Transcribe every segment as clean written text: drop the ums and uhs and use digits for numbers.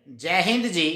जय हिंद जी।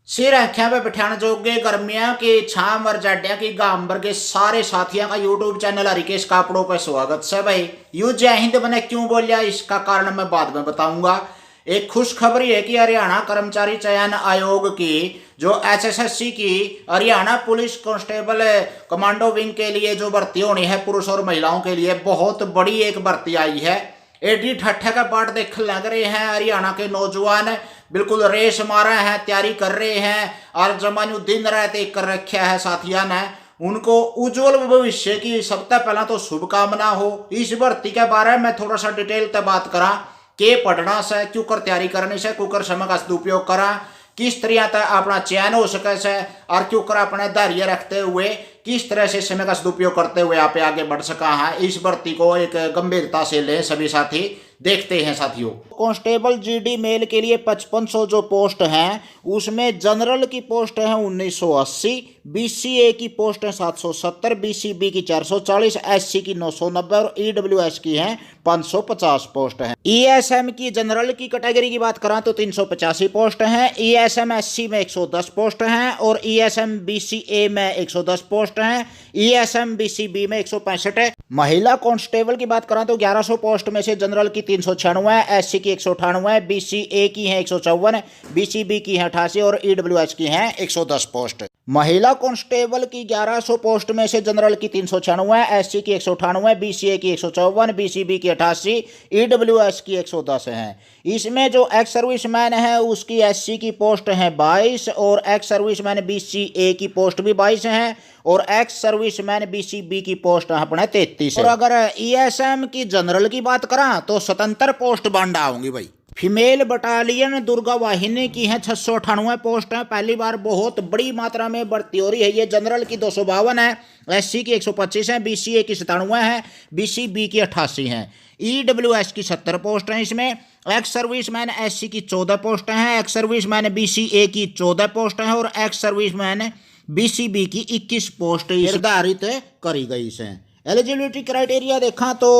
सिर अख्या पे बिठाने जोगे गर्मियां के छाम और जाड्या की गाम भर के सारे साथियों का यूट्यूब चैनल हरिकेश कापड़ों पर स्वागत है भाई। यू जय हिंद मैंने क्यों बोलिया इसका कारण मैं बाद में बताऊंगा। एक खुशखबरी है कि हरियाणा कर्मचारी चयन आयोग की जो एसएससी की Haryana police constable commando wing के लिए जो भर्ती होनी है पुरुष और महिलाओं के लिए बहुत बड़ी एक भर्ती आई है। एडी ठट्ठे का पाठ देख लग रहे हैं हरियाणा के नौजवान बिल्कुल रेस मारा है, तैयारी कर रहे हैं और जमानू दिन रात एक कर रखा है साथिया ने। उनको उज्जवल भविष्य की सबसे पहला तो शुभकामना हो। इस भर्ती के बारे में थोड़ा सा डिटेल से बात करा के पढ़ना से क्यों कर तैयारी करने से क्यों कर समय का सदुपयोग करा, किस तरह तक अपना चयन हो सके से और क्यों कर अपने धैर्य रखते हुए किस तरह से समय का सदुपयोग करते हुए आप आगे बढ़ सका है। इस भर्ती को एक गंभीरता से ले सभी साथी देखते हैं। साथियों, कांस्टेबल जीडी मेल के लिए 5500 जो पोस्ट हैं उसमें जनरल की पोस्ट है 1980, बीसीए की पोस्ट है 770, बीसीबी की 440, एससी की 990 और ईडब्ल्यूएस की है 550 पोस्ट है। ईएसएम की जनरल की कैटेगरी की बात करें तो 385 पोस्ट हैं, ईएसएम एससी में 110 पोस्ट हैं और ईएसएम बीसीए में 110 पोस्ट हैं, ईएसएम बीसीबी में 165 है। महिला कांस्टेबल की बात करें तो 1100 पोस्ट में से जनरल की 396, एससी की 198, बीसीए की है 154, बीसीबी की है 88 और ईडब्ल्यूएस की है 110 पोस्ट। महिला कांस्टेबल की 1100 पोस्ट में से जनरल की 396, एससी की 198, बीसीए की 154, बीसीबी की 88, ईडब्ल्यूएस की 110 है। इसमें जो एक्स सर्विसमैन है उसकी एससी की पोस्ट है 22 और एक्स सर्विसमैन बीसीए की पोस्ट भी 22 है और एक्स सर्विसमैन बीसीबी की पोस्ट अपने 33 है। और अगर ईएसएम की जनरल की बात करा तो 77 पोस्ट बांडा होंगी भाई। फीमेल बटालियन दुर्गा वाहिनी की है 698 पोस्ट है। पहली बार बहुत बड़ी मात्रा में भर्ती हो रही है। ये जनरल की 252 है, एससी की 125 है, बीसीए की 97 है, बीसीबी की 88 है, ईडब्ल्यूएस की 70 पोस्ट हैं। इसमें एक्स सर्विसमैन एससी की 14 पोस्ट हैं, एक्स सर्विसमैन बीसीए की 14 पोस्ट हैं और एक्स सर्विसमैन बीसीबी की 21 पोस्ट निर्धारित करी गई है। एलिजिबिलिटी क्राइटेरिया देखा तो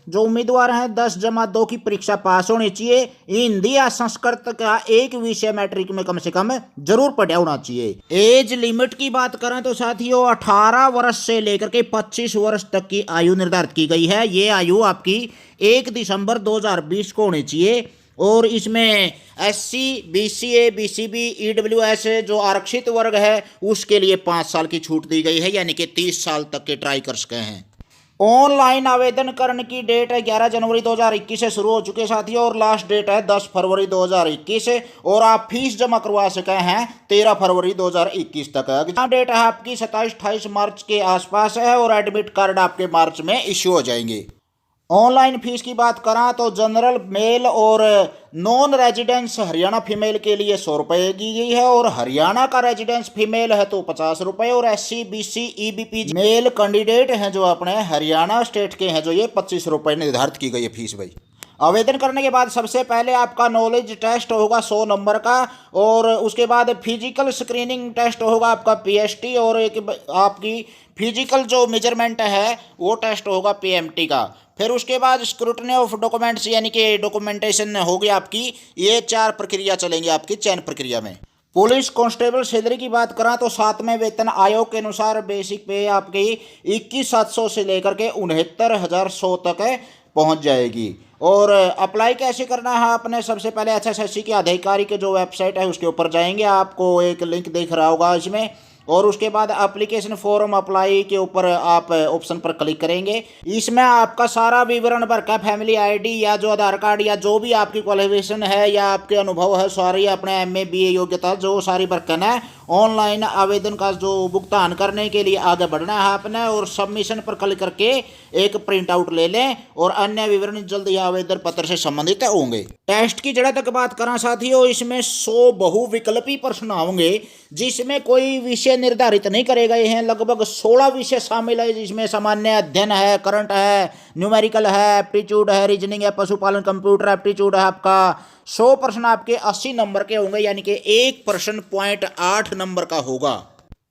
जो उम्मीदवार हैं 10+2 की परीक्षा पास होनी चाहिए। हिंदी या संस्कृत का एक विषय मैट्रिक में कम से कम जरूर पढ़ा होना चाहिए। एज लिमिट की बात करें तो साथियों 18 वर्ष से लेकर के 25 वर्ष तक की आयु निर्धारित की गई है। ये आयु आपकी 1 दिसंबर 2020 को होनी चाहिए और इसमें एससी, बीसीए, बीसीबी, ईडब्ल्यूएस जो आरक्षित वर्ग है उसके लिए 5 साल की छूट दी गई है, यानी कि 30 साल तक के ट्राई कर सके हैं। ऑनलाइन आवेदन करने की डेट है 11 जनवरी 2021 से शुरू हो चुके साथियों और लास्ट डेट है 10 फरवरी 2021 और आप फीस जमा करवा सके हैं 13 फरवरी 2021 तक। एग्जाम डेट है आपकी 27-28 मार्च के आसपास है और एडमिट कार्ड आपके मार्च में इश्यू हो जाएंगे। ऑनलाइन फीस की बात करा तो जनरल मेल और नॉन रेजिडेंस हरियाणा फीमेल के लिए 100 रुपये की गई है और हरियाणा का रेजिडेंस फीमेल है तो 50 रुपये और SC, BC, EBP male candidate हैं जो अपने हरियाणा स्टेट के हैं जो ये 25 रुपये निर्धारित की गई है फीस भाई। आवेदन करने के बाद सबसे पहले आपका नॉलेज टेस्ट होगा 100 नंबर का और उसके बाद फिजिकल स्क्रीनिंग टेस्ट होगा आपका पीएसटी और एक आपकी फिजिकल जो मेजरमेंट है वो टेस्ट होगा पीएमटी का। फिर उसके बाद स्क्रूटनी ऑफ डॉक्यूमेंट्स यानी कि डॉक्यूमेंटेशन होगी आपकी। ये 4 प्रक्रिया चलेंगी आपकी चयन प्रक्रिया में। पुलिस कांस्टेबल सैलरी की बात करा तो 7वें वेतन आयोग के अनुसार बेसिक पे आपकी 21,700 से लेकर के 69,100 तक पहुंच जाएगी। और अप्लाई कैसे करना है आपने सबसे पहले एसएससी की आधिकारिक जो वेबसाइट है उसके ऊपर जाएंगे, आपको एक लिंक दिख रहा होगा इसमें और उसके बाद एप्लीकेशन फॉर्म अप्लाई के ऊपर आप ऑप्शन पर क्लिक करेंगे। इसमें आपका सारा विवरण भर का फैमिली आईडी या जो आधार कार्ड या जो भी आपकी क्वालिफिकेशन है या आपके अनुभव है सारी अपने एमए बीए योग्यता जो सारी भरकन है। ऑनलाइन आवेदन का जो भुगतान करने के लिए आगे बढ़ना है आपने और सबमिशन पर क्लिक करके एक प्रिंट आउट ले लें और अन्य विवरण जल्द ही आवेदन पत्र से संबंधित होंगे। टेस्ट की जगह तक बात करें साथियों इसमें 100 बहुविकल्पी प्रश्न होंगे जिसमें कोई विषय निर्धारित नहीं करे गए हैं। लगभग 16 विषय शामिल है जिसमें सामान्य अध्ययन है, करंट है, न्यूमेरिकल है, एप्टीट्यूड है, रीजनिंग है, पशुपालन, कंप्यूटर एप्टीट्यूड है। आपका 100 प्रश्न आपके 80 नंबर के होंगे यानी कि एक प्रश्न 0.8 नंबर का होगा।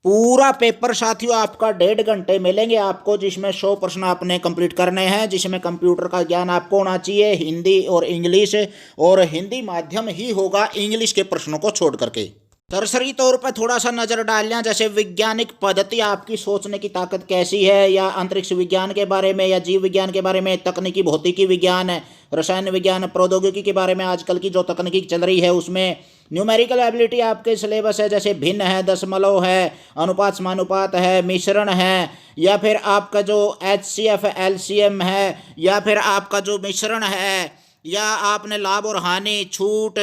पूरा पेपर साथियों आपका 1.5 घंटे मिलेंगे आपको, जिसमें 100 प्रश्न आपने कंप्लीट करने हैं, जिसमें कंप्यूटर का ज्ञान आपको होना चाहिए, हिंदी और इंग्लिश, और हिंदी माध्यम ही होगा इंग्लिश के प्रश्नों को छोड़ करके। सरसरी तौर पर थोड़ा सा नजर डाल लें, जैसे वैज्ञानिक पद्धति, आपकी सोचने की ताकत कैसी है, या अंतरिक्ष विज्ञान के बारे में, या जीव विज्ञान के बारे में, तकनीकी भौतिकी विज्ञान है, रसायन विज्ञान, प्रौद्योगिकी के बारे में आजकल की जो तकनीकी चल रही है उसमें। न्यूमेरिकल एबिलिटी आपके सिलेबस है, जैसे भिन्न है, दशमलव है, अनुपात समानुपात है, मिश्रण है, या फिर आपका जो HCF LCM है, या फिर आपका जो मिश्रण है, या आपने लाभ और हानि, छूट,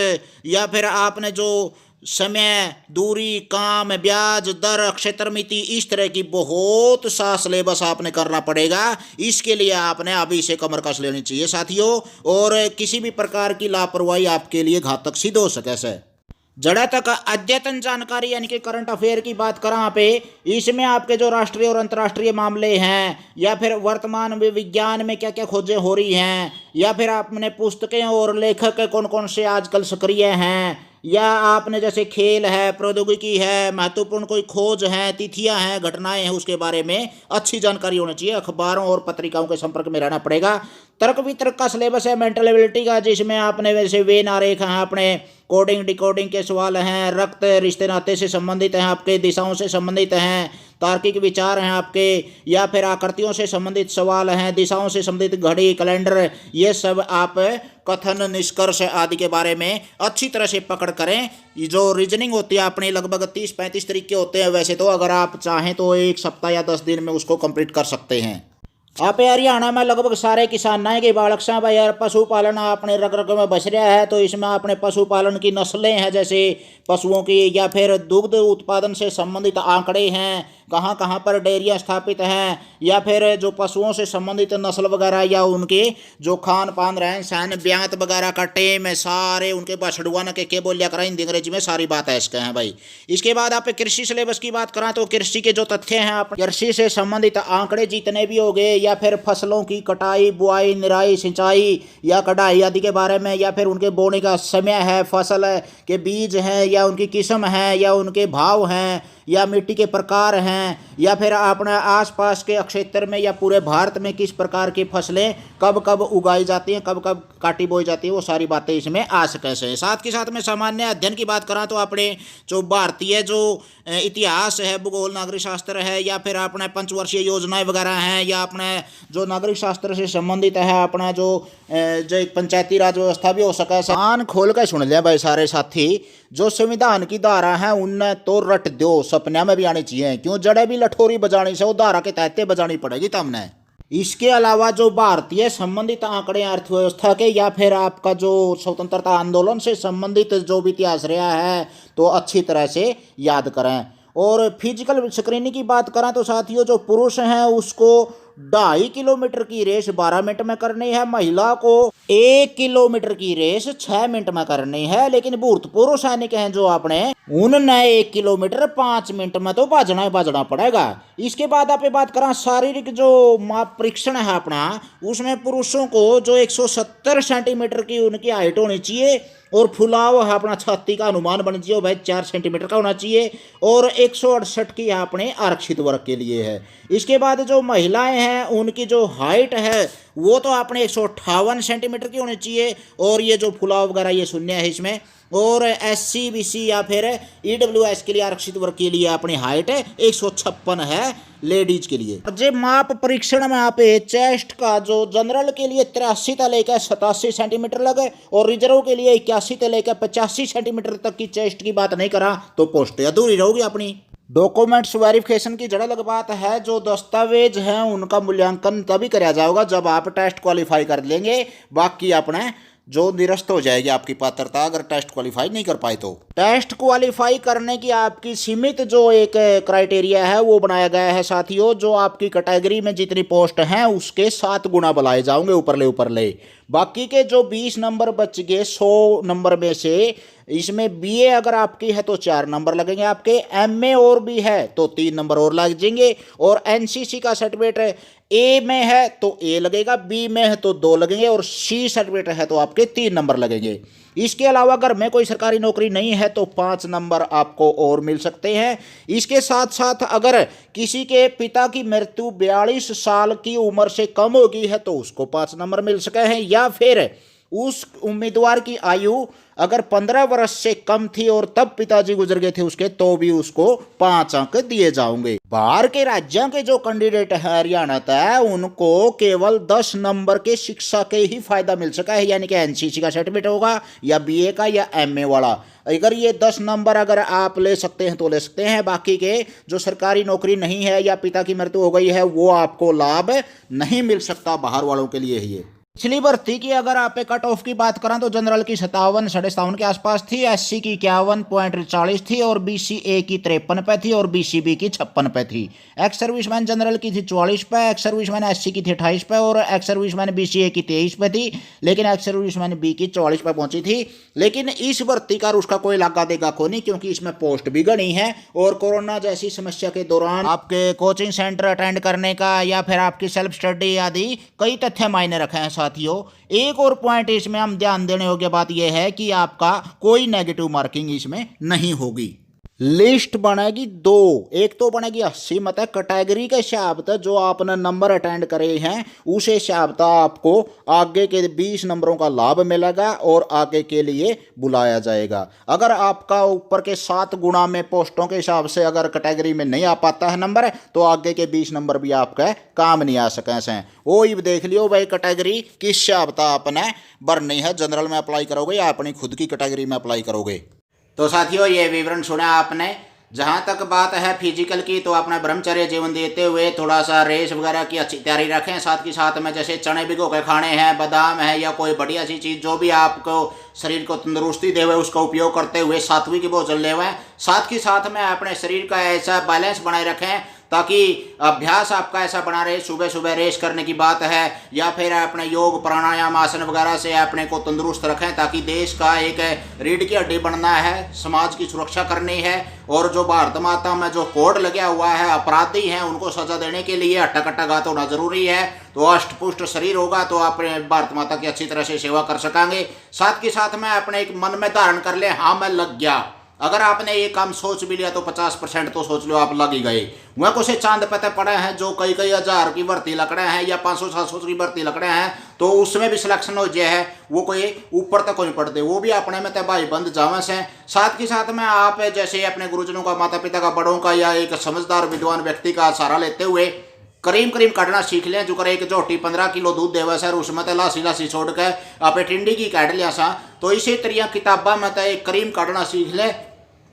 या फिर आपने जो समय, दूरी, काम, ब्याज दर, क्षेत्र मिति, इस तरह की बहुत सा सिलेबस आपने करना पड़ेगा। इसके लिए आपने अभी से कमर कस लेनी चाहिए साथियों, और किसी भी प्रकार की लापरवाही आपके लिए घातक सिद्ध हो सके से। जड़ा तक अद्यतन जानकारी यानी कि करंट अफेयर की बात करें यहाँ पे, इसमें आपके जो राष्ट्रीय और अंतर्राष्ट्रीय मामले हैं, या फिर वर्तमान में विज्ञान में क्या क्या खोजें हो रही हैं, या फिर आपने पुस्तकें और लेखक कौन कौन से आजकल सक्रिय हैं, या आपने जैसे खेल है, प्रौद्योगिकी है, महत्वपूर्ण कोई खोज है, तिथियां हैं, घटनाएं हैं, उसके बारे में अच्छी जानकारी होनी चाहिए। अखबारों और पत्रिकाओं के संपर्क में रहना पड़ेगा। तर्क वितर्क का सिलेबस है मेंटल एबिलिटी का, जिसमें आपने वैसे वेन आरेख हैं, आपने कोडिंग डिकोडिंग के सवाल हैं, रक्त रिश्ते नाते से संबंधित हैं, आपके दिशाओं से संबंधित हैं, तार्किक विचार हैं आपके, या फिर आकृतियों से संबंधित सवाल हैं, दिशाओं से संबंधित घड़ी, कैलेंडर, ये सब आप कथन, निष्कर्ष आदि के बारे में अच्छी तरह से पकड़ करें। ये जो रीजनिंग होती है अपनी लगभग 30-35 तरीके होते हैं वैसे तो, अगर आप चाहें तो 1 सप्ताह या 10 दिन में उसको कंप्लीट कर सकते हैं। आप हरियाणा में लगभग सारे किसान हैं कि बालक साहब भाई यार पशुपालन अपने रग रग में बस रहा है, तो इसमें अपने पशुपालन की नस्लें हैं, जैसे पशुओं की, या फिर दुग्ध उत्पादन से संबंधित आंकड़े हैं, कहाँ कहाँ पर डेयरियाँ स्थापित हैं, या फिर जो पशुओं से संबंधित नस्ल वगैरह, या उनके जो खान पान, रहन सहन, ब्यात वगैरह का टेम है, सारे उनके बछड़ुआ न के बोलिया करा, हिंदी अंग्रेजी में सारी बात है इसके हैं भाई। इसके बाद आप कृषि सिलेबस की बात करें तो कृषि के जो तथ्य हैं, आप कृषि से संबंधित आंकड़े जितने भी हो गए, या फिर फसलों की कटाई, बुआई, निराई, सिंचाई या कटाई आदि के बारे में, या फिर उनके बोने का समय है, फसल के बीज हैं, या उनकी किस्म है, या उनके भाव हैं, या मिट्टी के प्रकार हैं, या फिर अपने आसपास के क्षेत्र में या पूरे भारत में किस प्रकार की फसलें कब कब उगाई जाती हैं, कब कब काटी बोई जाती है, वो सारी बातें इसमें आ सके से। साथ के साथ में सामान्य अध्ययन की बात करें तो अपने जो भारतीय जो इतिहास है, भूगोल, नागरिक शास्त्र है, या फिर अपने पंचवर्षीय योजनाएं वगैरह हैं, या अपने जो नागरिक शास्त्र से संबंधित है, अपना जो एक पंचायती राज व्यवस्था भी हो सके। कान खोल कर सुन लिया भाई सारे साथी, जो संविधान की धारा है उनने तो रट दो, सपने में भी आनी चाहिए, क्यों जड़े भी लठोरी बजानी से वो धारा के तहत बजानी पड़ेगी तमने। इसके अलावा जो भारतीय संबंधित आंकड़े अर्थव्यवस्था के, या फिर आपका जो स्वतंत्रता आंदोलन से संबंधित जो भी इतिहास रहा है तो अच्छी तरह से याद करें। और फिजिकल स्क्रीनिंग की बात करें तो साथियों, जो पुरुष हैं उसको 2.5 किलोमीटर की रेस 12 मिनट में करनी है, महिला को 1 किलोमीटर की रेस 6 मिनट में करनी है, लेकिन भूतपूर्व सैनिक हैं जो अपने, उन्हें 1 किलोमीटर 5 मिनट में तो भाजना पड़ेगा। इसके बाद आप बात करें शारीरिक जो माप परीक्षण है अपना, उसमें पुरुषों को जो 170 सेंटीमीटर की उनकी हाइट होनी चाहिए, और फुलाव है अपना छाती का अनुमान बन चाहिए भाई 4 सेंटीमीटर का होना चाहिए, और 168 की अपने आरक्षित वर्ग के लिए है। इसके बाद जो महिलाएं हैं उनकी जो हाइट है वो तो अपने 158 सेंटीमीटर की होनी चाहिए, और ये जो फुलाव वगैरह ये शून्य है इसमें। और SC BC या फिर EWS के लिए आरक्षित वर्ग के लिए अपनी हाइट 156 है लेडीज के लिए। जो माप परीक्षण में आप चेस्ट का जो जनरल के लिए 83 से लेकर 87 सेंटीमीटर लगे, और रिजर्व के लिए 81 से लेकर 85 सेंटीमीटर तक की चेस्ट की बात नहीं करा तो पोस्ट अधूरी रहोगी अपनी। डॉक्यूमेंट्स वेरिफिकेशन की जड़ लग बात है, जो दस्तावेज हैं उनका मूल्यांकन तभी कराया जाएगा जब आप टेस्ट क्वालिफाई कर लेंगे, बाकी अपने जो निरस्त हो जाएगी आपकी पात्रता अगर टेस्ट क्वालिफाई नहीं कर पाए तो। टेस्ट क्वालिफाई करने की आपकी सीमित जो एक क्राइटेरिया है वो बनाया गया है साथियों, जो आपकी कैटेगरी में जितनी पोस्ट हैं उसके 7 गुना बुलाए जाओगे ऊपर ले। बाकी के जो 20 नंबर बच गए 100 नंबर में से, इसमें BA अगर आपकी है तो 4 नंबर लगेंगे आपके, MA और भी है तो 3 नंबर और लग जाएंगे, और NCC का सर्टिफिकेट ए में है तो ए लगेगा, बी में है तो 2 लगेंगे और सी सर्टिफिकेट है तो आपके 3 नंबर लगेंगे। इसके अलावा अगर में कोई सरकारी नौकरी नहीं है तो 5 नंबर आपको और मिल सकते हैं। इसके साथ साथ अगर किसी के पिता की मृत्यु 42 साल की उम्र से कम हो गई है तो उसको 5 नंबर मिल सके हैं, या फिर उस उम्मीदवार की आयु अगर 15 वर्ष से कम थी और तब पिताजी गुजर गए थे उसके, तो भी उसको 5 अंक दिए जाएंगे। बाहर के राज्यों के जो कैंडिडेट है हरियाणा तय, उनको केवल 10 नंबर के शिक्षा के ही फायदा मिल सका है, यानी कि एनसीसी का सर्टिफिकेट होगा या बीए का या एमए वाला। अगर ये 10 नंबर अगर आप ले सकते हैं तो ले सकते हैं, बाकी के जो सरकारी नौकरी नहीं है या पिता की मृत्यु हो गई है वो आपको लाभ नहीं मिल सकता, बाहर वालों के लिए ही है। पिछली भर्ती की अगर आप कट ऑफ की बात करें तो जनरल की 57 57 के आसपास थी, एससी की 51.40 थी और बीसीए की 53 पे थी और बीसीबी की 56 पे थी। एक्स सर्विसमैन जनरल की थी 44 पे, एक्स सर्विसमैन एससी की थी 28 पे और एक्स सर्विसमैन बीसीए की 23 पे थी, लेकिन एक्स सर्विसमैन बी की 44 पे पहुंची थी। लेकिन इस भर्ती का उसका कोई लगा देगा को नहीं, क्योंकि इसमें पोस्ट भी गणी है और कोरोना जैसी समस्या के दौरान आपके कोचिंग सेंटर अटेंड करने का या फिर आपकी सेल्फ स्टडी आदि कई तथ्य मायने रखे हैं। साथियों, एक और पॉइंट इसमें हम ध्यान देने योग्य बात यह है कि आपका कोई नेगेटिव मार्किंग इसमें नहीं होगी। लिस्ट बनेगी 2, एक तो बनेगी 80 मतलब कैटेगरी के हिसाब से जो आपने नंबर अटेंड करे हैं उस हिसाब से आपको आगे के 20 नंबरों का लाभ मिलेगा और आगे के लिए बुलाया जाएगा। अगर आपका ऊपर के 7 गुना में पोस्टों के हिसाब से अगर कैटेगरी में नहीं आ पाता है नंबर, तो आगे के 20 नंबर भी आपका काम नहीं आ सके हैं। वो ही देख लियो भाई कैटेगरी किस हिसाब से आपने भरनी है, जनरल में अप्लाई करोगे या अपनी खुद की कैटेगरी में अप्लाई करोगे। तो साथियों, ये विवरण सुना आपने। जहाँ तक बात है फिजिकल की, तो अपना ब्रह्मचर्य जीवन देते हुए थोड़ा सा रेस वगैरह की अच्छी तैयारी रखें। साथ के साथ में जैसे चने भिगो के खाने हैं, बादाम है या कोई बढ़िया सी चीज़ जो भी आपको शरीर को तंदुरुस्ती दे हुए उसका उपयोग करते हुए सात्विक भोजन ले हुए। साथ के साथ में अपने शरीर का ऐसा बैलेंस बनाए रखें ताकि अभ्यास आपका ऐसा बना रहे। सुबह सुबह रेस करने की बात है या फिर अपने योग प्राणायाम आसन वगैरह से अपने को तंदुरुस्त रखें, ताकि देश का एक रीढ़ की हड्डी बनना है, समाज की सुरक्षा करनी है। और जो भारत माता में जो कोड लगा हुआ है, अपराधी हैं उनको सजा देने के लिए हट्टा कट्टा घात होना जरूरी है। तो अष्ट पुष्ट शरीर होगा तो आप भारत माता की अच्छी तरह से सेवा कर सकेंगे। साथ के साथ में अपने एक मन में धारण कर ले, हाँ मैं लग गया। अगर आपने ये काम सोच भी लिया तो 50% तो सोच लो आप लग ही गए। वह कुछ चांद पते पड़े हैं जो कई कई हजार की भर्ती लकड़े हैं या 500-700 की भर्ती लकड़े हैं, तो उसमें भी सिलेक्शन हो जाए है, वो कोई ऊपर तक नहीं पड़ते, वो भी अपने में तय भाई बंद जावे से। साथ के साथ में आप जैसे अपने गुरुजनों का, माता पिता का, बड़ों का या एक समझदार विद्वान व्यक्ति का सहारा लेते हुए करीम करीम काटना सीख लें। जो करे एक झोटी 15 किलो दूध देवा सर, उसमें तो लासी लासी छोड़ के आप टिंडी की काट लिया सा। तो इसी तरह किताबा में तो एक करीम काटना सीख ले,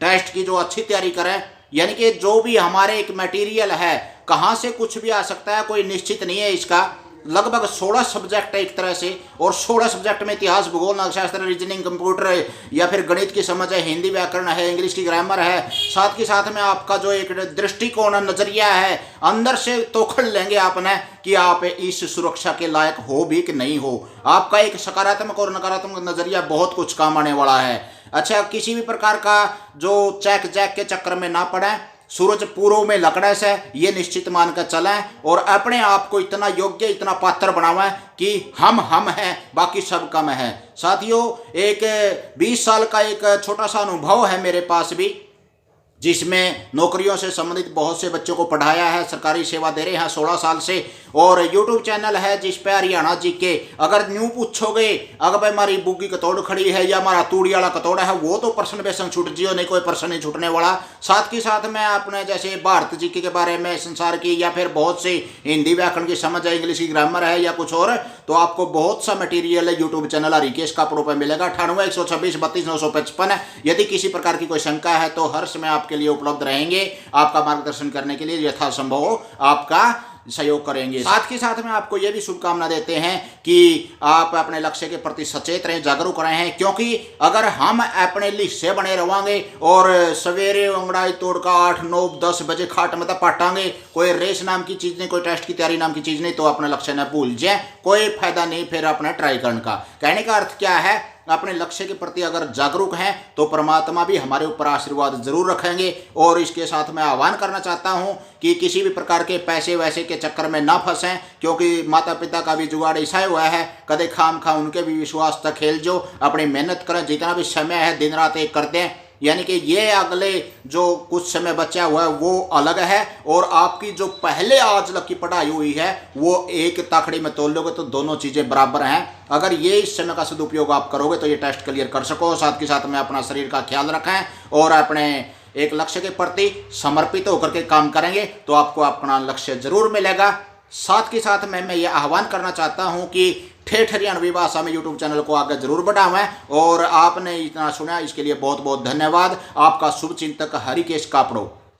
टेस्ट की जो अच्छी तैयारी करें। यानी कि जो भी हमारे एक मटेरियल है, कहाँ से कुछ भी आ सकता है, कोई निश्चित नहीं है इसका। लगभग 16 सब्जेक्ट है एक तरह से, और 16 सब्जेक्ट में इतिहास, भूगोल, नवशास्त्र, रीजनिंग, कंप्यूटर या फिर गणित की समझ है, हिंदी व्याकरण है, इंग्लिश की ग्रामर है। साथ के साथ में आपका जो एक दृष्टिकोण, नजरिया है, अंदर से तोखड़ लेंगे आपने कि आप इस सुरक्षा के लायक हो भी कि नहीं हो। आपका एक सकारात्मक और नकारात्मक नजरिया बहुत कुछ काम आने वाला है। अच्छा, किसी भी प्रकार का जो चैक जैक के चक्कर में ना पड़े, सूरज पूर्व में लकड़े से ये निश्चित मानकर चलें और अपने आप को इतना योग्य, इतना पात्र बनावें कि हम हैं, बाकी सब कम है। साथियों, एक 20 साल का एक छोटा सा अनुभव है मेरे पास भी, जिसमें नौकरियों से संबंधित बहुत से बच्चों को पढ़ाया है, सरकारी सेवा दे रहे हैं 16 साल से। और यूट्यूब चैनल है जिस पे हरियाणा जी के, अगर न्यू पूछोगे अगर भाई हमारी बुग्गी कतौड़ खड़ी है या हमारा तूड़ी वाला कतौड़ा है, वो तो प्रश्न बेसन छूट जियो, नहीं कोई प्रश्न नहीं छूटने वाला। साथ के साथ में अपने जैसे भारत जी के बारे में, संसार की, या फिर बहुत से हिंदी व्याकरण की समझ है, इंग्लिश की ग्रामर है या कुछ और, तो आपको बहुत सा मटेरियल है यूट्यूब चैनल हरिकेश कापड़ों पर मिलेगा। 98 126 32 955। यदि किसी प्रकार की कोई शंका है तो हर समय आपके लिए उपलब्ध रहेंगे, आपका मार्गदर्शन करने के लिए यथासंभव हो आपका सहयोग करेंगे। साथ के साथ में आपको यह भी शुभकामना देते हैं कि आप अपने लक्ष्य के प्रति सचेत रहें, जागरूक रहें, क्योंकि अगर हम अपने लिस्से बने रहेंगे और सवेरे अंगड़ाई तोड़कर 8 9 10 बजे खाट में पाटांगे, कोई रेस नाम की चीज नहीं, कोई टेस्ट की तैयारी नाम की चीज नहीं, तो अपना लक्ष्य न भूल जाए, कोई फायदा नहीं फिर अपना ट्राई करने का। कहने का अर्थ क्या है अपने लक्ष्य के प्रति अगर जागरूक हैं तो परमात्मा भी हमारे ऊपर आशीर्वाद जरूर रखेंगे। और इसके साथ मैं आह्वान करना चाहता हूं कि किसी भी प्रकार के पैसे वैसे के चक्कर में ना फंसें, क्योंकि माता पिता का भी जुगाड़ ऐसा हुआ है, कदे खाम खा उनके भी विश्वास तक खेल जो। अपनी मेहनत करें, जितना भी समय है दिन रात एक कर दें, यानी कि ये अगले जो कुछ समय बचा हुआ है वो अलग है, और आपकी जो पहले आज तक की पढ़ाई हुई है वो एक ताखड़ी में तोल लोगे तो दोनों चीज़ें बराबर हैं। अगर ये इस समय का सदुपयोग आप करोगे तो ये टेस्ट क्लियर कर सको। साथ के साथ में अपना शरीर का ख्याल रखें और अपने एक लक्ष्य के प्रति समर्पित होकर के काम करेंगे तो आपको अपना लक्ष्य जरूर मिलेगा। साथ के साथ मैं ये आह्वान करना चाहता हूं कि ठेठ हरियाणवी भाषा में यूट्यूब चैनल को आगे जरूर बढ़ावें। और आपने इतना सुना इसके लिए बहुत बहुत धन्यवाद। आपका शुभ चिंतक हरिकेश कापड़ो।